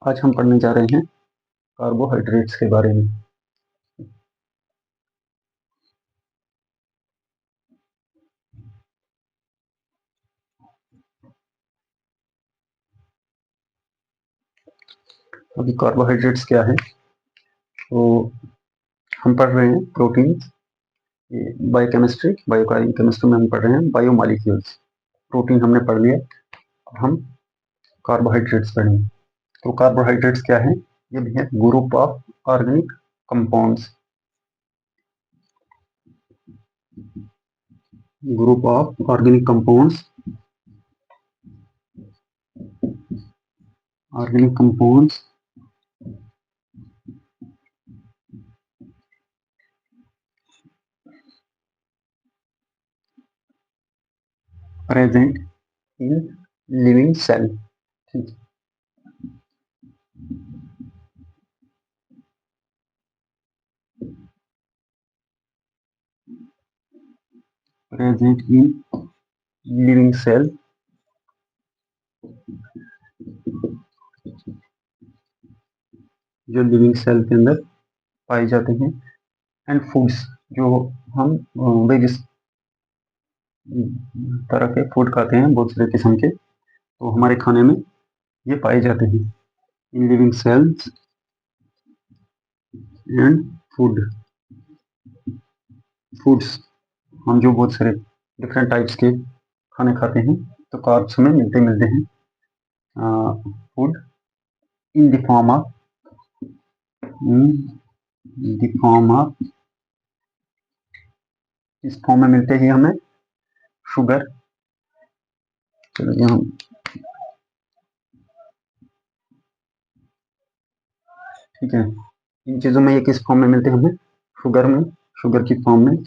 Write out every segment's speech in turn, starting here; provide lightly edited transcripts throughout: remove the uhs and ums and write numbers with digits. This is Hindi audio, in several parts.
आज हम पढ़ने जा रहे हैं कार्बोहाइड्रेट्स के बारे में। अभी कार्बोहाइड्रेट्स क्या है, तो हम पढ़ रहे हैं प्रोटीन। बायोकेमिस्ट्री में हम पढ़ रहे हैं बायोमॉलिक्यूल्स। प्रोटीन हमने पढ़ लिया, अब हम कार्बोहाइड्रेट्स पढ़ेंगे। तो कार्बोहाइड्रेट्स क्या है? ये भी है group of organic compounds. Group of organic compounds, organic compounds present in living cell. ठीक, प्रेजेंट इन लिविंग सेल, जो लिविंग सेल के अंदर पाए जाते हैं। एंड फूड्स, जो हम वेजिस तरह के फूड खाते हैं, बहुत सारे किस्म के, तो हमारे खाने में ये पाए जाते हैं। In living cells and food, foods, हम जो बहुत सारे डिफरेंट टाइप्स के खाने खाते हैं, तो कार्ब्स में मिलते मिलते हैं food in the form of, इस फॉर्म में मिलते ही हमें शुगर। चलो यहाँ, ठीक है, इन चीजों में ये किस फॉर्म में मिलते हैं हमें? शुगर में, शुगर की फॉर्म में,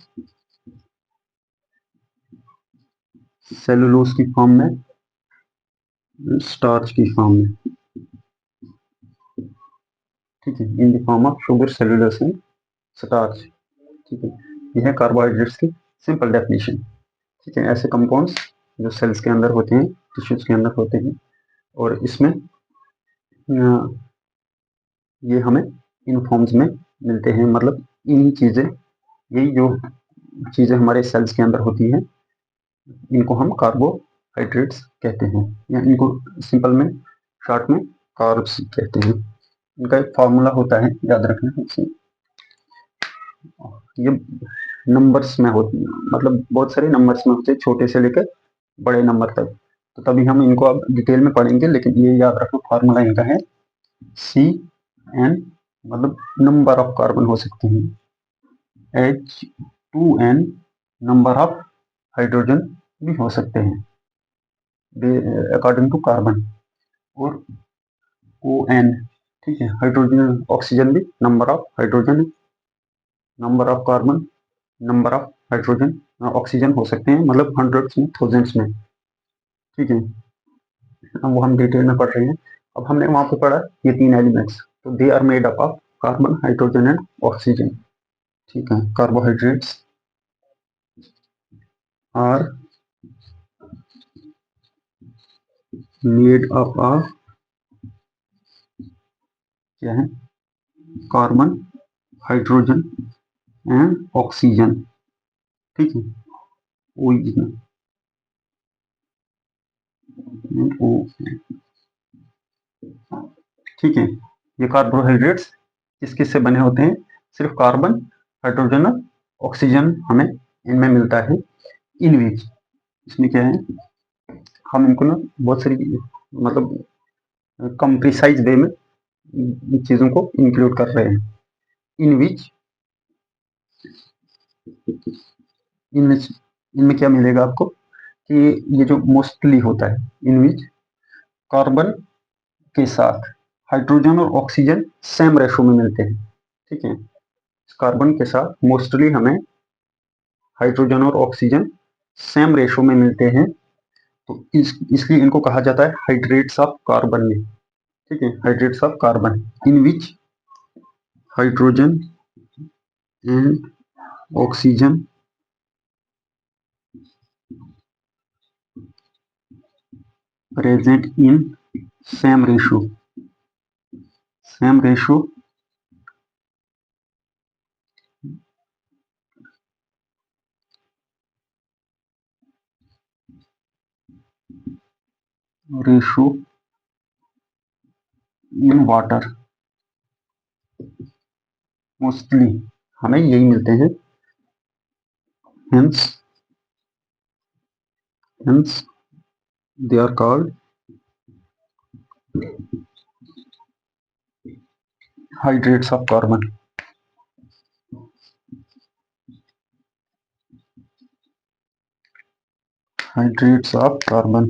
सेलुलोज की फॉर्म में, स्टार्च की फॉर्म में। ठीक है, in the form of sugar, cellulose and starch. ठीक है, यह है कार्बोहाइड्रेट्स की सिंपल डेफिनेशन। ठीक है, ऐसे कंपाउंड्स जो सेल्स के अंदर होते हैं, टिश्यूज के अंदर होते हैं, और इसमें ये हमें इन फॉर्म्स में मिलते हैं। मतलब इन चीजें, यही जो चीजें हमारे सेल्स के अंदर होती हैं, इनको हम कार्बोहाइड्रेट्स कहते हैं, या इनको सिंपल में, शॉर्ट में कार्ब्स कहते हैं। इनका एक फार्मूला होता है, याद रखना। ये नंबर्स में होती है, मतलब बहुत सारे नंबर्स में होते हैं, छोटे से लेकर बड़े नंबर तक। तो तभी हम इनको अब डिटेल में पढ़ेंगे, लेकिन ये याद रखो फार्मूला इनका है CN, मतलब नंबर ऑफ कार्बन हो सकते हैं, H2N, नंबर ऑफ हाइड्रोजन भी हो सकते हैं अकॉर्डिंग टू कार्बन, और ON, ठीक है, हाइड्रोजन ऑक्सीजन भी number of hydrogen, number of carbon, number of hydrogen oxygen हो सकते हैं, मतलब हंड्रेड्स में, थाउजेंड्स में। ठीक है, वो हम डिटेल में पढ़ रहे हैं। अब हमने वहां पे पढ़ा ये तीन एलिमेंट्स, तो they are made up of carbon, hydrogen and oxygen. ठीक है, carbohydrates are made up of, क्या है, कार्बन, हाइड्रोजन एंड ऑक्सीजन। ठीक है, ओ, ठीक है, ये कार्बोहाइड्रेट्स किस किस से बने होते हैं? सिर्फ कार्बन, हाइड्रोजन और ऑक्सीजन हमें इनमें मिलता है। इन विच, इसमें क्या है, हम इनको ना बहुत सारी, मतलब कम प्रिसाइज वे में चीजों को इंक्लूड कर रहे हैं। इन विच, इनमें इनमें क्या मिलेगा आपको कि ये जो मोस्टली होता है, इन विच कार्बन के साथ हाइड्रोजन और ऑक्सीजन सेम रेशो में मिलते हैं। ठीक है, कार्बन के साथ मोस्टली हमें हाइड्रोजन और ऑक्सीजन सेम रेशो में मिलते हैं, तो इसलिए इनको कहा जाता है हाइड्रेट्स ऑफ कार्बन में। ठीक है, hydrates of carbon, in which hydrogen and oxygen present in same ratio, same ratio ratio in water, mostly हमें यही मिलते हैं। Hence they are called hydrates of carbon. Hydrates of carbon,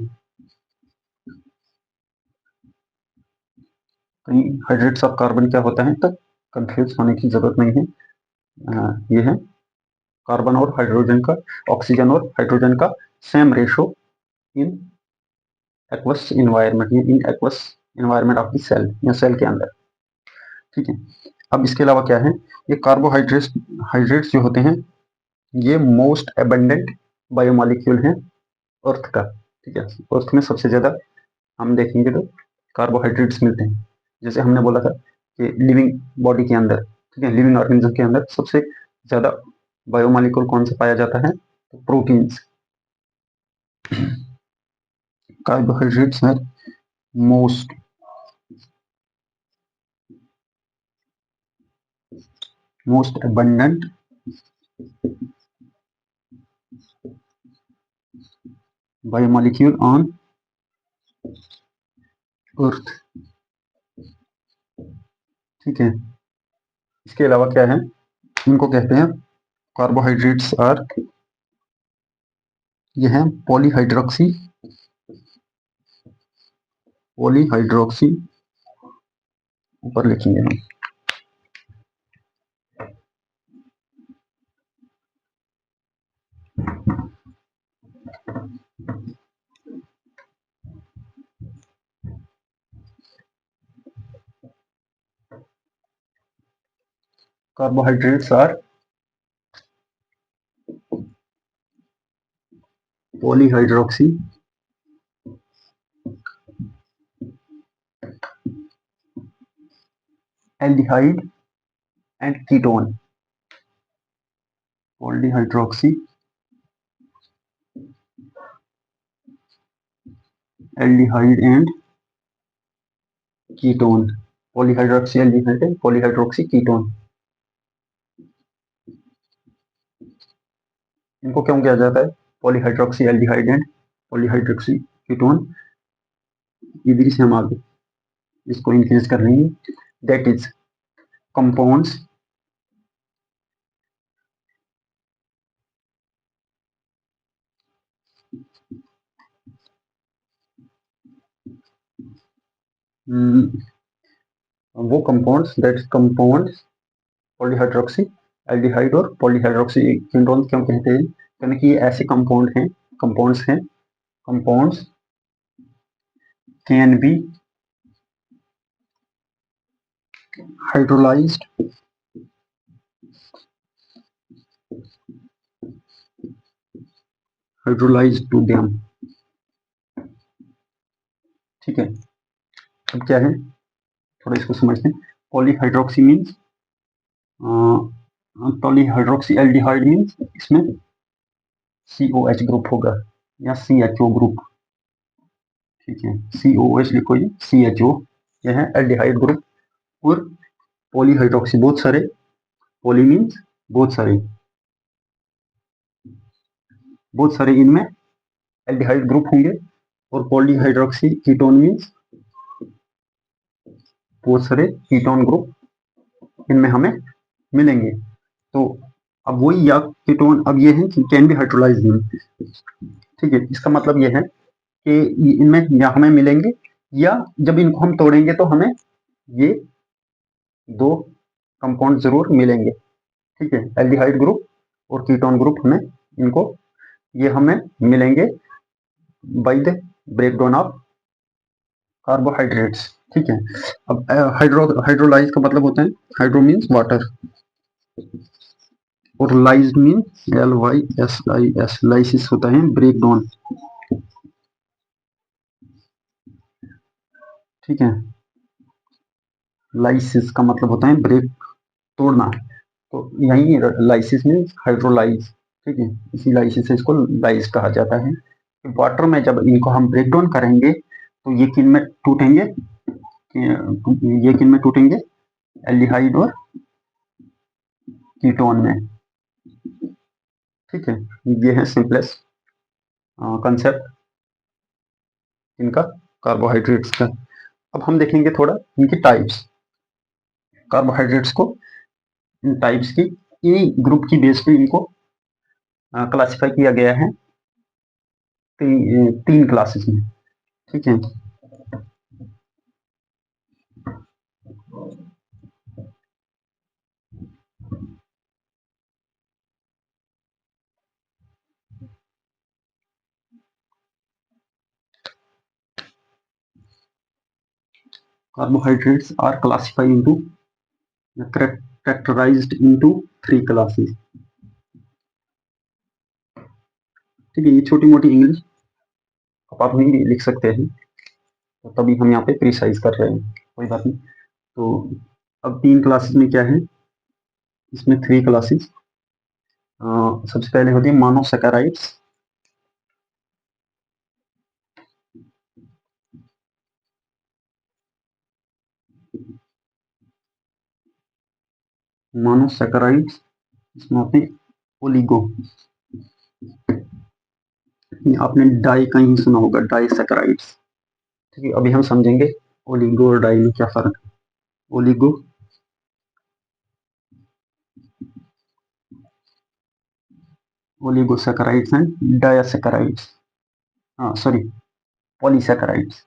कहीं हाइड्रेट्स ऑफ कार्बन क्या होता है, तक कंफ्यूज होने की जरूरत नहीं है। ये है कार्बन और हाइड्रोजन का, ऑक्सीजन और हाइड्रोजन का same ratio in aqueous environment, in aqueous environment of the cell, या सेल के अंदर। ठीक है, अब इसके अलावा क्या है, ये कार्बोहाइड्रेट्स हाइड्रेट्स जो होते हैं ये मोस्ट एबंडेंट बायोमॉलिक्यूल हैं अर्थ का। ठीक है, अर्थ में सबसे ज्यादा हम देखेंगे तो कार्बोहाइड्रेट्स मिलते हैं। जैसे हमने बोला था कि लिविंग बॉडी के अंदर, ठीक है, लिविंग ऑर्गेनिज्म के अंदर सबसे ज्यादा बायोमॉलिक्यूल कौन सा पाया जाता है, तो प्रोटीन्स। कार्बोहाइड्रेट्स है most abundant biomolecule on earth. ठीक है, इसके अलावा क्या है, इनको कहते हैं कार्बोहाइड्रेट्स आर, ये है पॉलीहाइड्रोक्सी, ऊपर लिखेंगे हम। Carbohydrates are polyhydroxy aldehyde and ketone. Polyhydroxy aldehyde and ketone, polyhydroxy aldehyde and polyhydroxy ketone. इनको क्यों किया जाता है, polyhydroxy aldehyde and polyhydroxy ketone, इधर से हम आगे इसको इंक्रीज कर लेंगे। दैट इज कंपाउंड्स वो compounds, that compounds polyhydroxy aldehyde और पॉलीहाइड्रोक्सी कीटोन क्यों कहते हैं, क्योंकि ये ऐसे कंपाउंड्स हैं compounds can be hydrolysed to them. ठीक है, अब क्या है, थोड़ा इसको समझते हैं। Polyhydroxy means, polyhydroxy aldehyde means इसमें COH ग्रुप होगा या CHO ग्रुप। ठीक है, COH लिखो, ये CHO, यह है एल्डिहाइड ग्रुप। और पॉलीहाइड्रोक्सी बहुत सारे, पॉली मीन्स बहुत सारे इनमें एल्डिहाइड ग्रुप होंगे। और पॉलीहाइड्रोक्सी कीटोन मीन्स बहुत सारे कीटोन ग्रुप इनमें हमें मिलेंगे। तो अब वही या कीटोन, अब ये है कि कैन बी हाइड्रोलाइज्ड इन। ठीक है, इसका मतलब ये है कि इनमें या हमें मिलेंगे, या जब इनको हम तोड़ेंगे तो हमें ये दो कंपाउंड जरूर मिलेंगे। ठीक है, एल्डिहाइड ग्रुप और कीटोन ग्रुप हमें इनको, ये हमें मिलेंगे by the breakdown of carbohydrates. ठीक है, अब हाइड्रोलाइज का मतलब होता है, हाइड्रो मीन्स वाटर और लाइज्ड मीन्स LYSIS, लाइसिस होता है ब्रेकडाउन। ठीक है, लाइसिस का मतलब होता है ब्रेक, तोड़ना। तो यही लाइसिस में हाइड्रोलाइज, ठीक है, इसी लाइसिस से इसको लाइस कहा जाता है। वाटर में जब इनको हम ब्रेक डाउन करेंगे तो ये किन में टूटेंगे, ये किन में टूटेंगे, एल्डिहाइड और कीटोन में, ठीक है। ये है सिंपलेस्ट कंसेप्ट इनका, कार्बोहाइड्रेट्स का। अब हम देखेंगे थोड़ा इनकी टाइप्स, कार्बोहाइड्रेट्स को, इन टाइप्स की, ए ग्रुप की बेस पे इनको क्लासिफाई किया गया है तीन क्लासेस में, ठीक है। Carbohydrates are classified into, characterized into three classes, ठीक है। ये छोटी मोटी इंग्लिश आप नहीं लिख सकते हैं, तो तभी हम यहाँ पे प्रिसाइज कर रहे हैं, कोई बात नहीं। तो अब तीन क्लासेस में क्या है, इसमें थ्री क्लासेस। सबसे पहले होती है मोनोसैकेराइड्स, मोनोसैकेराइड्स, इसमें होते हैं ओलिगो, आपने डाई कहीं सुना होगा, डाईसैकेराइड्स, ठीक है। अभी हम समझेंगे ओलिगो और डाई में क्या फर्क है। ओलिगो, ओलिगोसैकेराइड्स एंड डायसैकेराइड्स, हाँ सॉरी, पॉलीसैकेराइड्स,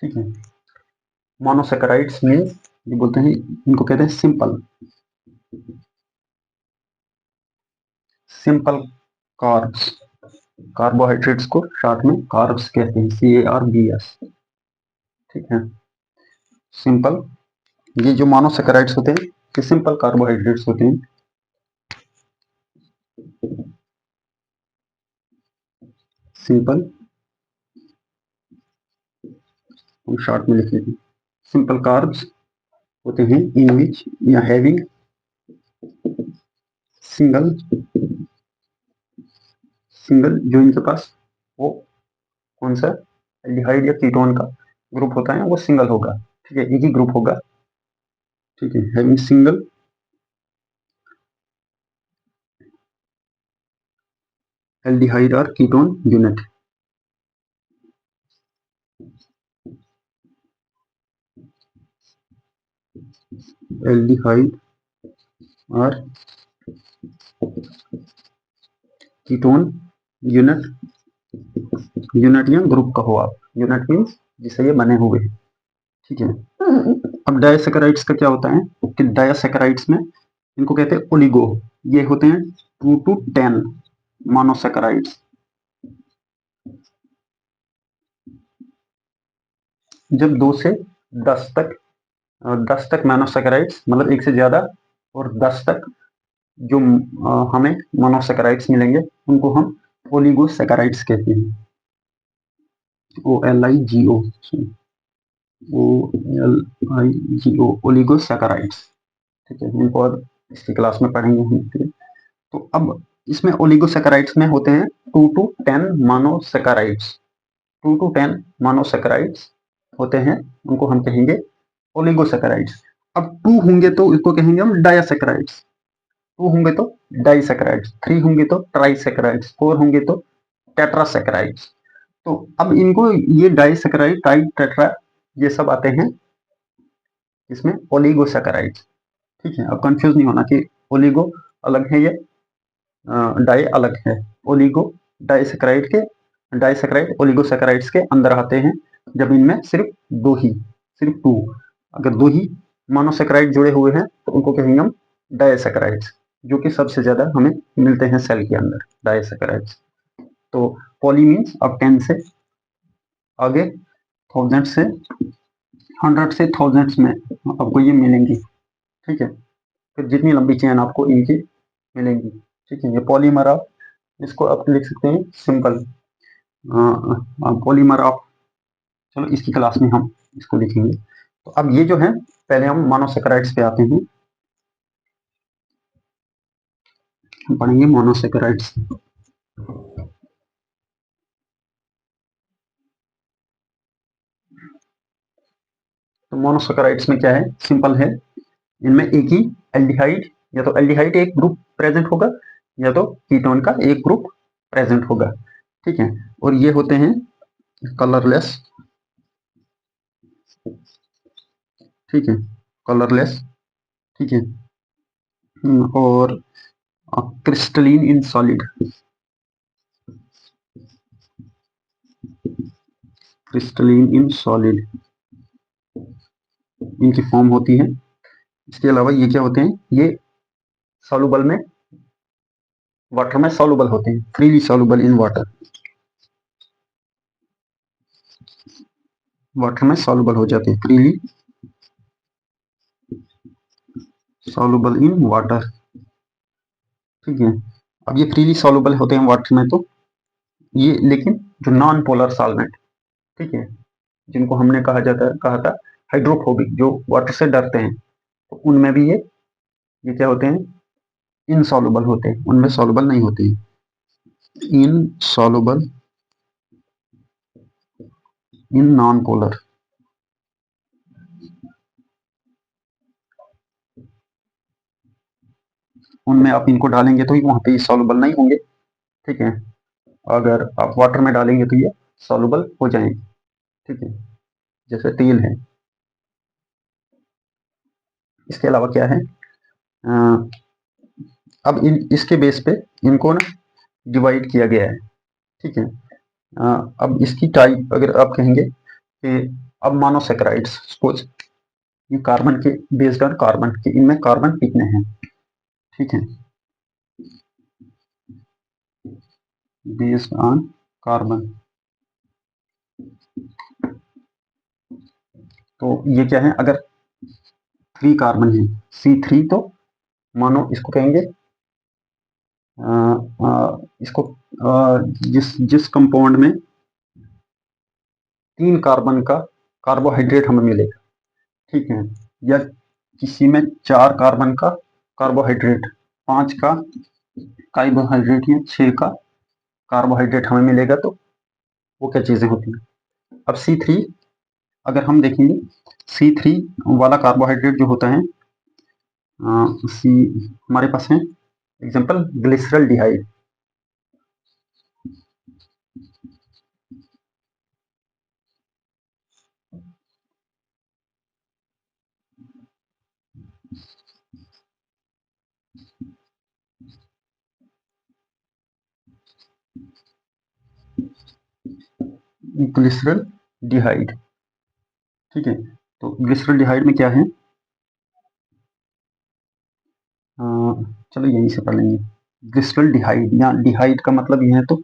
ठीक है। मोनोसैकेराइड्स मीन्स, ये बोलते हैं, इनको कहते हैं सिंपल, सिंपल कार्ब्स, कार्बोहाइड्रेट्स को शॉर्ट में कार्ब्स कहते हैं, CARBS, ठीक है। सिंपल, ये जो मोनोसैकेराइड्स होते हैं ये सिंपल कार्बोहाइड्रेट्स होते हैं, सिंपल, हम शॉर्ट में लिख लेते हैं, सिंपल कार्ब्स होते हैं इन विच या हैविंग सिंगल, सिंगल जो इनके पास वो कौन सा एल्डिहाइड या कीटोन का ग्रुप होता है वो सिंगल होगा, ठीक है, एक ही ग्रुप होगा, ठीक है। हैविंग सिंगल एल्डिहाइड और कीटोन यूनिट, एल्डिहाइड और कीटोन यूनिट, यूनिट या ग्रुप कहो आप, यूनिट मीन्स जिससे ये बने हुए हैं, ठीक है। अब डायसैकेराइड्स का क्या होता है कि डायसैकेराइड्स में इनको कहते हैं ओलिगो, ये होते हैं 2 to 10 मोनोसैकेराइड्स, जब 2 से 10 तक, 10 तक मोनोसैकेराइड्स मतलब एक से ज्यादा, और 10 तक जो हमें मोनोसैकेराइड्स मिलेंगे उनको हम ओलिगोसैकेराइड्स कहते हैं, OLIGO, OLIGO, ओलिगोसैकेराइड्स, ठीक है। इनको अब इसकी क्लास में पढ़ेंगे हम, ठीक है। तो अब इसमें ओलिगोसैकेराइड्स में होते हैं 2 to 10 मोनोसैकेराइड्स, 2 to 10 मोनोसैकेराइड्स होते हैं, उनको हम कहेंगे ओलिगोसैकेराइड्स। अब 2 होंगे तो इसको कहेंगे हम डायसैकेराइड्स, 2 होंगे तो डाइसैकेराइड्स, 3 होंगे तो ट्राइसैकेराइड्स, 4 होंगे तो टेट्रासैकेराइड्स। तो अब इनको ये डाइसैकेराइड, ट्राई, टेट्रा, ये सब आते हैं इसमें ओलिगोसैकेराइड्स, ठीक है। अब कंफ्यूज नहीं होना कि ओलिगो अलग है, ये डाई अलग है, ओलिगो डाइसैकेराइड के, डाइसैकेराइड ओलिगोसैकेराइड्स के अंदर आते हैं जब इनमें सिर्फ दो ही, सिर्फ टू, अगर दो ही मोनोसैकेराइड जुड़े हुए हैं तो उनको कहेंगे हम डायसैकेराइड्स, जो कि सबसे ज्यादा हमें मिलते हैं सेल के अंदर डायसैकेराइड्स। तो पॉली मीन्स अब 10 से आगे, थाउजेंड से, 100 से थाउजेंड्स में आपको ये मिलेंगी, ठीक है। फिर जितनी लंबी चेन आपको इनकी मिलेंगी, ठीक है। ये पॉलीमर, आप इसको आप लिख सकते हैं सिंपल, पॉलीमर ऑफ, चलो इसकी क्लास में हम इसको लिखेंगे। तो अब ये जो है, पहले हम मोनोसेकेराइड्स पे आते हैं, हम पढ़ेंगे मोनोसेकेराइड्स। तो मोनोसेकेराइड्स में क्या है, सिंपल है, इनमें एक ही एल्डिहाइड, या तो एल्डिहाइड एक ग्रुप प्रेजेंट होगा, या तो कीटोन का एक ग्रुप प्रेजेंट होगा, ठीक है। और ये होते हैं कलरलेस, ठीक है, कलरलेस, ठीक है। और crystalline in solid, crystalline in solid इनकी फॉर्म होती है। इसके अलावा ये क्या होते हैं, ये सॉल्युबल में, वाटर में सॉल्युबल होते हैं, freely soluble in water, water में सॉल्युबल हो जाते हैं, फ्रीली सॉल्युबल इन वाटर, ठीक है। अब ये फ्रीली सॉल्युबल होते हैं वाटर में, तो ये लेकिन जो नॉन पोलर सॉल्वेंट, ठीक है, जिनको हमने कहा था हाइड्रोफोबिक, जो वाटर से डरते हैं, तो उनमें भी ये क्या होते हैं, इनसॉल्युबल होते हैं, उनमें सॉल्युबल नहीं होते हैं, इनसॉल्युबल इन नॉन पोलर। उनमें आप इनको डालेंगे तो वहां पे सॉल्युबल नहीं होंगे, ठीक है। अगर आप वाटर में डालेंगे तो ये सॉल्युबल हो जाएंगे, ठीक है, जैसे तेल है। इसके अलावा क्या है, अब इसके बेस पे इनको ना डिवाइड किया गया है, ठीक है। अब इसकी टाइप अगर आप कहेंगे कि अब मोनोसेकेराइड्स, सपोज ये कार्बन के, बेस्ड ऑन कार्बन के, इनमें कार्बन कितने हैं, ठीक है, बेस्ड ऑन कार्बन। तो ये क्या है, अगर 3 कार्बन है, C3, तो मानो इसको कहेंगे, इसको जिस जिस कंपाउंड में 3 कार्बन का कार्बोहाइड्रेट हमें मिलेगा, ठीक है, या किसी में 4 कार्बन का कार्बोहाइड्रेट, 5 का कार्बोहाइड्रेट, या 6 का कार्बोहाइड्रेट हमें मिलेगा, तो वो क्या चीजें होती हैं। अब C3 अगर हम देखेंगे, C3 वाला कार्बोहाइड्रेट जो होता है, सी हमारे पास है एग्जांपल ग्लिसरल डिहाइड, ग्लिसरल डिहाइड, ठीक है। तो ग्लिसरल डिहाइड में क्या है, चलो यहीं से पढ़ लेंगे। ग्लिसरल डिहाइड, या डिहाइड का मतलब ये है, तो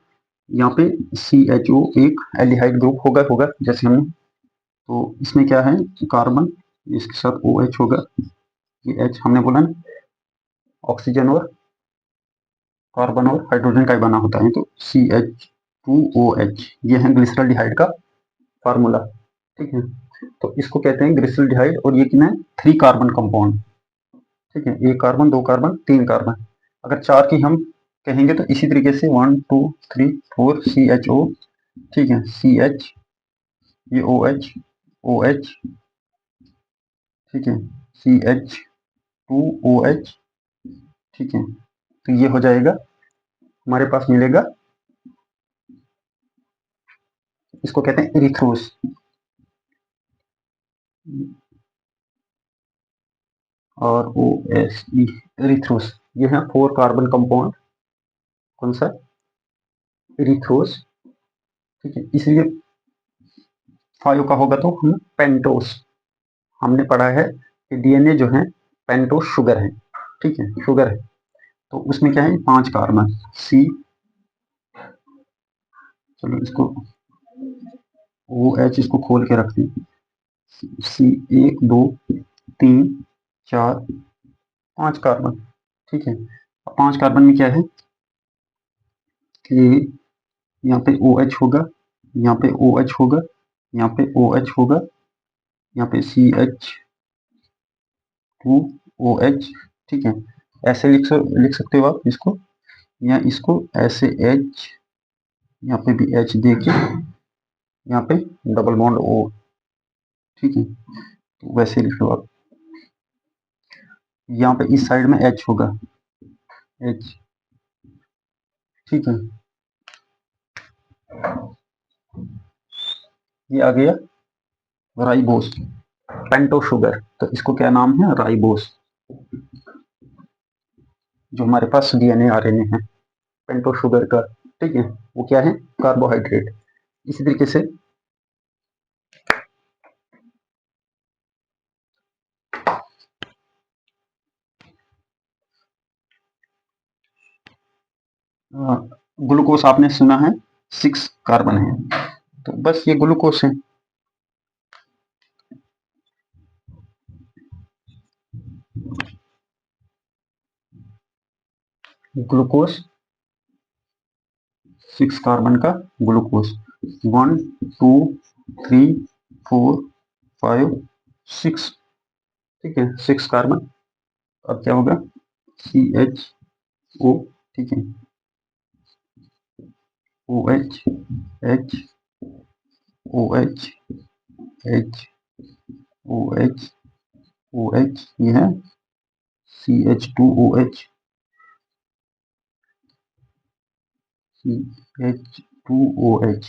यहाँ पे CHO एक एल्डिहाइड ग्रुप होगा जैसे हमने, तो इसमें क्या है, कार्बन, इसके साथ OH होगा, ये H हमने बोला ना, ऑक्सीजन और कार्बन और हाइड्रोजन का ही बना होता है, तो CH2OH, ये है ग्लिसरल डिहाइड का फार्मूला, ठीक है। तो इसको कहते हैं ग्लिसरल डिहाइड, और ये कितना है, 3 कार्बन कंपाउंड, ठीक है, 1 कार्बन, 2 कार्बन, 3 कार्बन। अगर 4 की हम कहेंगे तो इसी तरीके से 1 2 3 4 CHO, ठीक है, CH, ये OH, ठीक है, CH2OH, ठीक है। तो ये हो जाएगा, हमारे पास मिलेगा, इसको कहते हैं इरिथ्रोस, और OSE, इरिथ्रोस, ये है 4 कार्बन कंपाउंड, कौन सा, इरिथ्रोस, ठीक है। इसलिए 5 का होगा तो हम पेंटोस, हमने पढ़ा है कि DNA जो है पेंटोस शुगर है, ठीक है, शुगर है, तो उसमें क्या है, 5 कार्बन, सी, चलो इसको OH इसको खोल के रखते हैं, C 1 2 3 4 5 कार्बन, ठीक है। 5 कार्बन में क्या है कि यहाँ पे OH होगा, यहाँ पे OH होगा, यहाँ पे OH होगा, यहाँ पे CH2OH, ठीक है। ऐसे लिख सकते हो आप इसको, या इसको ऐसे H, यहाँ पे भी H दे के, यहाँ पे डबल बॉन्ड O, ठीक है। तो वैसे लिख लो आप। यहाँ पे इस साइड में H होगा, H, ठीक है। ये आ गया राइबोस, पेंटो शुगर, तो इसको क्या नाम है, राइबोस। जो हमारे पास DNA RNA है पेंटो शुगर का, ठीक है, वो क्या है, कार्बोहाइड्रेट। इसी तरीके से ग्लूकोस आपने सुना है 6 कार्बन है, तो बस ये ग्लूकोस है। ग्लूकोस 6 कार्बन का ग्लूकोस, 1 2 3 4 5 6, ठीक है, 6 कार्बन। अब क्या होगा, CHO, ठीक है, OH, H, OH, H, OH, OH, ये है CH2OH, CH2OH,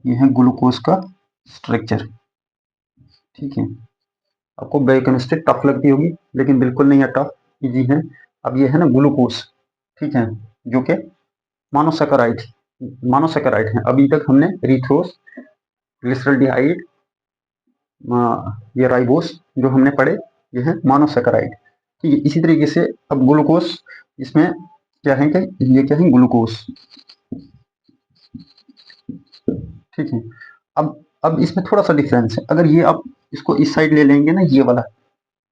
ये है ग्लूकोज का स्ट्रक्चर, ठीक है। आपको बायोकेमिस्ट्री टफ लगती होगी, लेकिन बिल्कुल नहीं है टफ, इजी है। अब ये है ना ग्लूकोज, ठीक है, जो कि मोनोसेकेराइड, मोनोसेकेराइड है। अभी तक हमने रिथ्रोस, ग्लिसरॉल्डिहाइड, ये राइबोस जो हमने पढ़े, ये है मोनोसेकेराइड, ठीक है। इसी तरीके से अब ग्लूकोज, इसमें क्या है कि ये क्या है, ग्लूकोज, ठीक है। अब इसमें थोड़ा सा डिफरेंस है। अगर ये आप इसको इस साइड ले लेंगे ना, ये वाला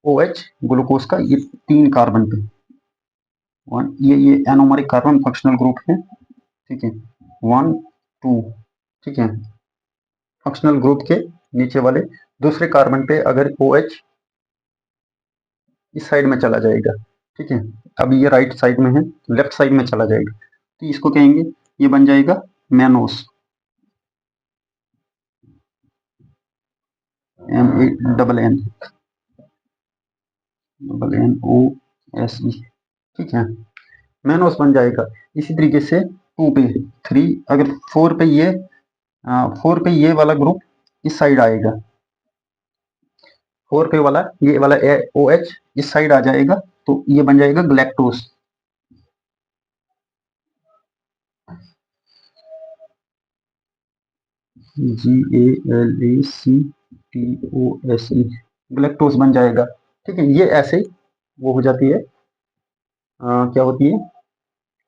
OH ग्लूकोज का, ये 3 कार्बन पे, ये एनोमरिक कार्बन फंक्शनल ग्रुप है, ठीक है, 1 2, ठीक है। फंक्शनल ग्रुप के नीचे वाले दूसरे कार्बन पे अगर OH इस साइड में चला जाएगा, ठीक है, अब ये राइट साइड में है, लेफ्ट साइड में चला जाएगा, तो इसको कहेंगे, ये बन जाएगा मैनोस, MANN, NOSE, ठीक है, मैनोस बन जाएगा। इसी तरीके से 2 पे 3, अगर 4 पे ये 4 पे ये वाला ग्रुप इस साइड आएगा, 4 पे वाला ये वाला OH इस साइड आ जाएगा, तो ये बन जाएगा ग्लैक्टोस, GALACTOSE, ग्लैक्टोस बन जाएगा, ठीक है। ये ऐसे वो हो जाती है, क्या होती है,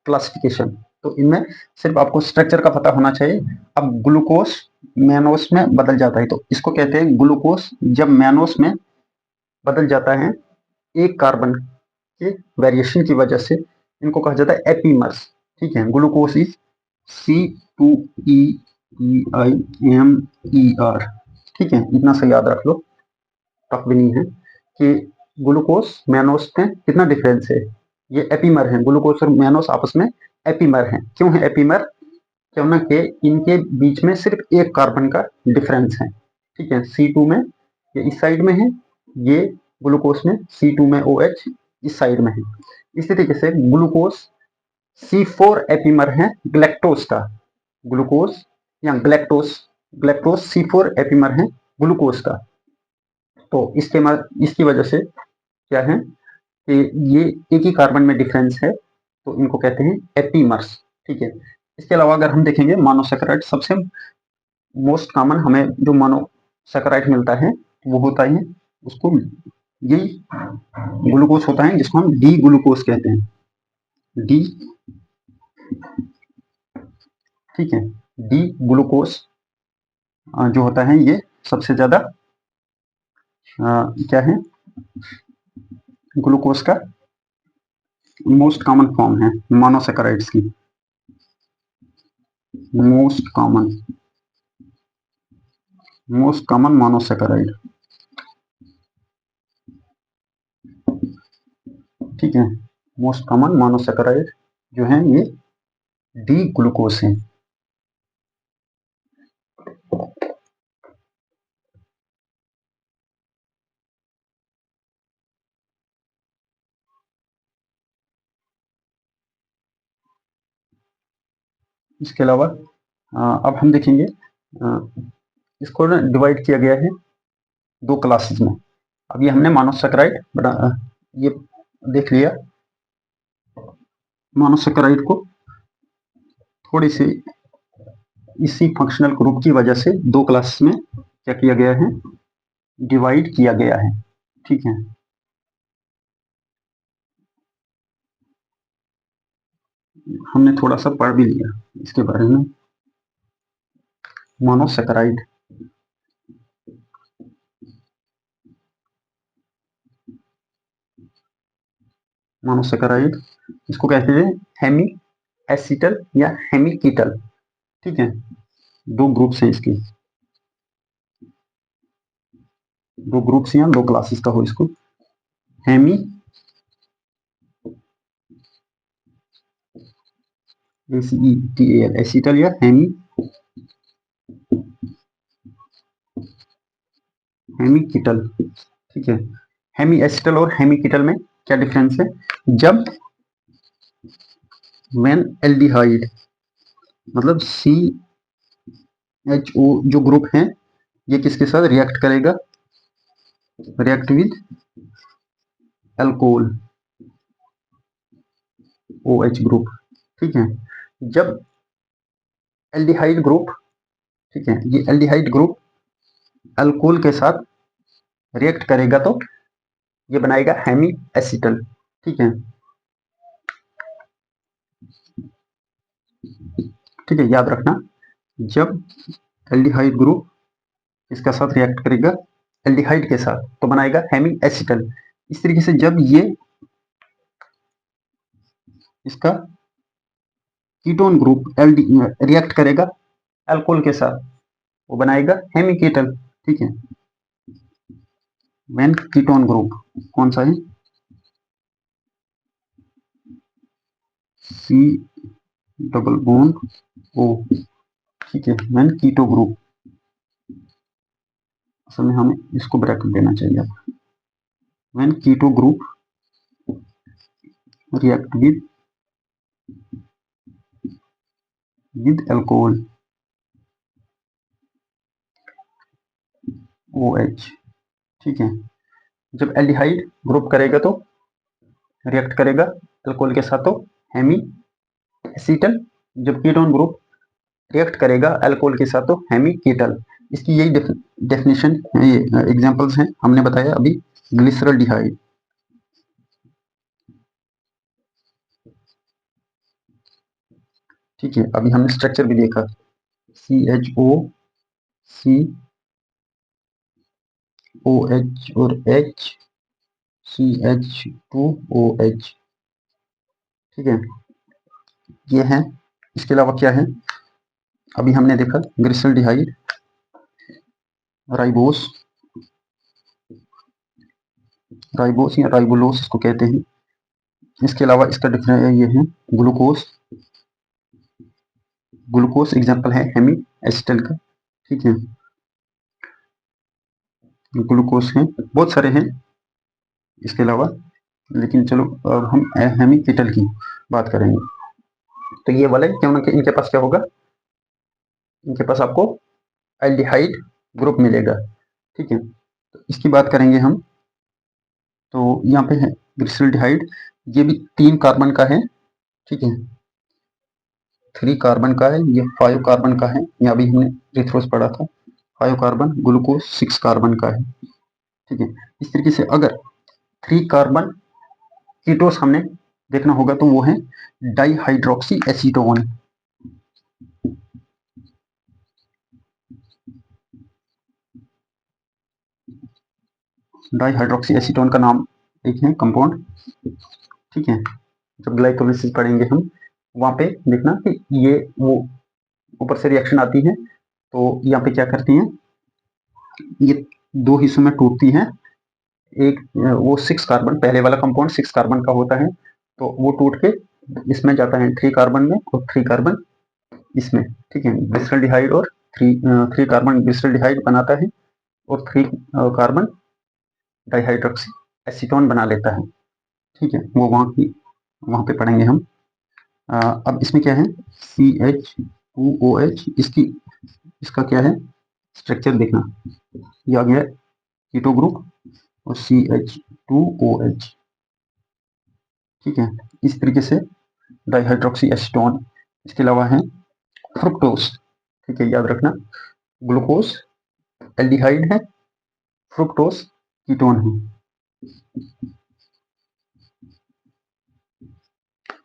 क्लासिफिकेशन। तो इनमें सिर्फ आपको स्ट्रक्चर का पता होना चाहिए। अब ग्लूकोस मैनोस में बदल जाता है, तो इसको कहते हैं ग्लूकोस जब मैनोस में बदल जाता है एक कार्बन के वेरिएशन की वजह से, इनको कहा जाता है एपीमर्स, ठीक है। ग्लूकोस इज COEPIMER, ठीक है, इतना सा याद रख लो, टफ भी नहीं है। कि ग्लूकोस मैनोस में कितना डिफरेंस है, ये एपीमर है, ग्लूकोस और मैनोस आपस में एपीमर हैं। क्यों है एपीमर, क्योंकि इनके बीच में सिर्फ एक कार्बन का डिफरेंस है, ठीक है। C2 में ये इस साइड में है, ये ग्लूकोस में C2 में OH इस साइड में है। इसी तरीके से ग्लूकोस C4 एपीमर है ग्लैक्टोस का, ग्लूकोस या ग्लैक्टोस, ग्लैक्टोस C4 एपीमर है ग्लूकोस का। तो इसकी वजह से क्या है कि ये एक ही कार्बन में डिफरेंस है, तो इनको कहते हैं एपीमर्स, ठीक है। इसके अलावा अगर हम देखेंगे मोनोसेकेराइड, सबसे मोस्ट कॉमन हमें जो मोनोसेकेराइड मिलता है वो होता है उसको, यही ग्लूकोज होता है जिसको हम डी ग्लूकोज कहते हैं, डी, ठीक है। डी ग्लूकोज जो होता है ये सबसे ज्यादा क्या है, ग्लूकोज का मोस्ट कॉमन फॉर्म है मोनोसेकेराइड्स की। मोस्ट कॉमन मोनोसेकेराइड, ठीक है। मोस्ट कॉमन मोनोसेकेराइड जो है ये डी ग्लूकोज है। इसके अलावा अब हम देखेंगे इसको ना डिवाइड किया गया है दो क्लासेस में। अब ये हमने मोनोसेकेराइड ये देख लिया। मोनोसेकेराइड को थोड़ी सी इसी फंक्शनल ग्रुप की वजह से दो क्लास में क्या किया गया है, डिवाइड किया गया है, ठीक है। हमने थोड़ा सा पढ़ भी लिया इसके बारे में। मोनोसेकेराइड इसको कहते हैं हेमी एसिटल या हेमिकीटल, ठीक है। दो ग्रुप्स हैं इसके, दो ग्रुप्स या दो क्लासेस का हो इसको। हेमी ACETAL एसिटल या हेमिकीटल, ठीक है। हेमी एसिटल और हेमिकीटल में क्या डिफरेंस है? जब व्हेन एल्डिहाइड मतलब CHO जो ग्रुप है ये किसके साथ रिएक्ट करेगा, react with alcohol OH group, ठीक है। जब एल्डिहाइड ग्रुप, ठीक है, ये एल्डिहाइड ग्रुप अल्कोहल के साथ रिएक्ट करेगा तो ये बनाएगा हेमी एसिटल, ठीक है। ठीक है, याद रखना जब एल्डिहाइड ग्रुप इसका साथ रिएक्ट करेगा एल्डिहाइड के साथ तो बनाएगा हेमी एसिटल। इस तरीके से जब ये इसका कीटोन ग्रुप रिएक्ट करेगा अल्कोहल के साथ वो बनाएगा हेमिकीटल, ठीक है। व्हेन कीटोन ग्रुप कौन सा है, C डबल बॉन्ड O, ठीक है। व्हेन कीटो ग्रुप, असल में हमें इसको ब्रैकेट देना चाहिए। When keto group react with alcohol OH, ठीक है। जब एल्डिहाइड ग्रुप करेगा तो रिएक्ट करेगा अल्कोहल के साथ तो हेमी एसिटल, जब कीटोन ग्रुप रिएक्ट करेगा अल्कोहल के साथ तो हेमी कीटल। इसकी यही डेफिनेशन ये एग्जांपल्स हैं, हमने बताया अभी ग्लिसरॉल्डिहाइड, ठीक है। अभी हमने स्ट्रक्चर भी देखा CHO COH और H CH2OH, ठीक है। ये है। इसके अलावा क्या है, अभी हमने देखा ग्लिसरॉल्डिहाइड, राइबोस या राइबोलोस इसको कहते हैं। इसके अलावा इसका डिफरेंस ये है ग्लूकोस एग्जांपल है हेमी एसिटल का, ठीक है। ग्लूकोस है, बहुत सारे हैं इसके अलावा, लेकिन चलो अब हम हेमी कीटल की बात करेंगे। तो ये वाले क्यों ना इनके पास क्या होगा, इनके पास आपको एल्डिहाइड ग्रुप मिलेगा, ठीक है। तो इसकी बात करेंगे हम। तो यहाँ पे है ग्लिसरॉल्डिहाइड, ये भी 3 कार्बन का है, ठीक है। 3 कार्बन का है, ये 5 कार्बन का है। यहाँ भी हमने रिथ्रोस पढ़ा था 5 कार्बन, ग्लूकोज 6 कार्बन का है, ठीक है। इस तरीके से अगर 3 कार्बन कीटोस हमने देखना होगा तो वो है डाइहाइड्रोक्सी एसीटोन, डाइहाइड्रोक्सी एसीटोन का नाम एक है कंपाउंड, ठीक है। जब ग्लाइकोलाइसिस पढ़ेंगे हम वहां पे देखना कि ये वो ऊपर से रिएक्शन आती है तो यहाँ पे क्या करती हैं, ये 2 हिस्सों में टूटती हैं। एक वो 6 कार्बन, पहले वाला कंपाउंड 6 कार्बन का होता है, तो वो टूट के इसमें जाता है 3 कार्बन में और 3 कार्बन इसमें, ठीक है। ग्लिसरॉल्डिहाइड और 3 कार्बन ग्लिसरॉल्डिहाइड बनाता है और 3 कार्बन डाइहाइड्रोक्सी एसीटोन बना लेता है, ठीक है। वो वहाँ पे पढ़ेंगे हम। अब इसमें क्या है, CH2OH, इसका क्या है स्ट्रक्चर देखना, ये आ गया कीटो ग्रुप और CH2OH, ठीक है। इस तरीके से डाइहाइड्रोक्सी एसीटोन, इसके अलावा है फ्रुक्टोज, ठीक है, याद रखना, ग्लूकोज एल्डिहाइड है, फ्रुक्टोज कीटोन है।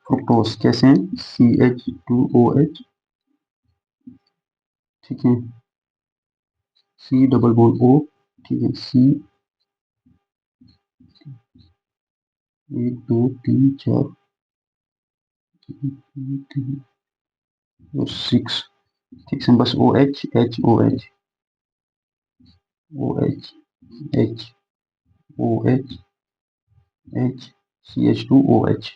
फ्रुक्टोज कैसे हैं, CH2OH, ठीक है, C डबल बॉन्ड O, ठीक है, C 1 2 3 4 और 6, ठीक है, बस OH OH OH H OH H CH2OH,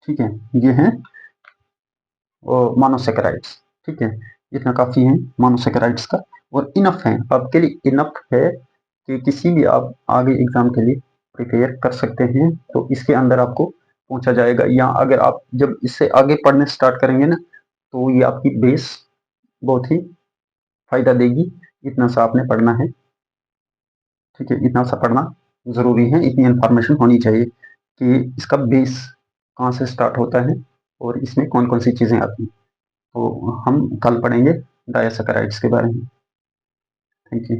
ठीक है। ये है मोनोसेकेराइड्स, ठीक है। इतना काफी है मोनोसेकेराइड्स का और इनफ है, आपके लिए इनफ है कि किसी भी आप आगे एग्जाम के लिए प्रिपेयर कर सकते हैं। तो इसके अंदर आपको पूछा जाएगा, या अगर आप जब इससे आगे पढ़ने स्टार्ट करेंगे ना, तो ये आपकी बेस बहुत ही फायदा देगी। इतना सा आपने पढ़ना है, ठीक है, इतना सा पढ़ना जरूरी है, इतनी इंफॉर्मेशन होनी चाहिए कि इसका बेस कहाँ से स्टार्ट होता है और इसमें कौन कौन सी चीजें आती हैं। तो हम कल पढ़ेंगे डायसैकेराइड्स के बारे में। Thank you.